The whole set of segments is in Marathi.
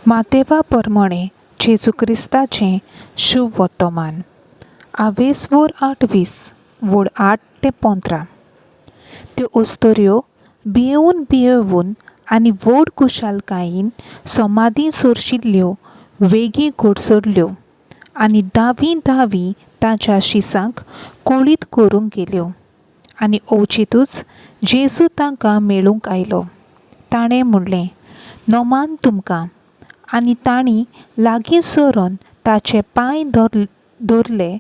मातेवा परमणे जेजू क्रिस्ताचें शुभ वर्तमान आवेस वोर 28 वोड 8 ते 15 त्यो ओस्तोऱ्यो भियेवून आनी व्हड कुशालकायेन समाधी सोरशिल्ल्यो वेगी घोडसरल्यो आनी धावी ताच्या शिसांक कोळीत करूंक गेल्यो आनी ओचितूच जेजू तांकां मेळूंक आयलो. ताणें म्हणलें, नोमान तुमकां. आनी तांणी लागीं सरून ताचे पांय धरले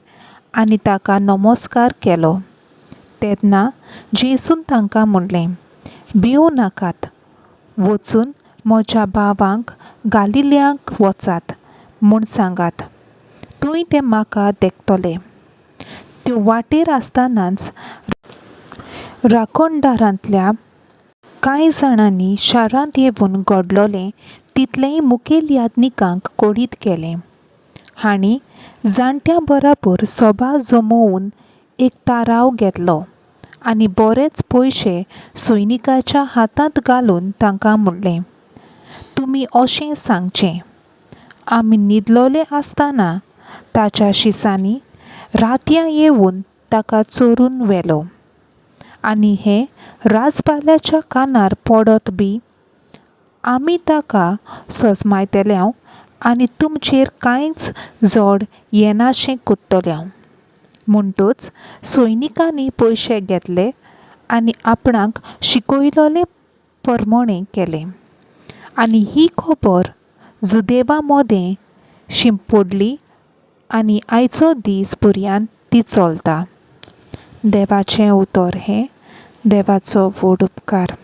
आनी ताका नमस्कार केलो. तेन्ना जेजून तांकां म्हणलें, भिवूं नाकात. वचून म्हज्या भावांक गालिल्यांक वचात म्हूण सांगात. थंय ते म्हाका देगतले. त्यो वाटेर आसतनाच राखणदारांतल्या कांय जाणांनी शारांत येवून घडलोलें तितलेय मुखेल याजकांक कळीत केलें. हांणी जाणट्यां बराबर सभा जमोवन एक थाराव घेतलो आनी बरेच पयशे सैनिकांच्या हातांत घालून तांकां म्हणलें, तुमी अशें सांगचें, आमी न्हिदलोले आसतना ताच्या शिसांनी रातयां येवून ताका चोरून व्हेलो. आनी हें राजपाल्याच्या कानार पडत बी आमी ताका सजमायतल्यांव आनी तुमचेर कांयच जड येनाशें करतल्यांव. म्हणटूच सैनिकांनी पयशे घेतले आनी आपणाक शिकयलोले परमणें केलें. आनी ही खबर जुदेवा मोदें शिंपडली आनी आयचो दीस पर्यंत ती चलता. देवाचें उतर हें. देवाचो व्हड उपकार.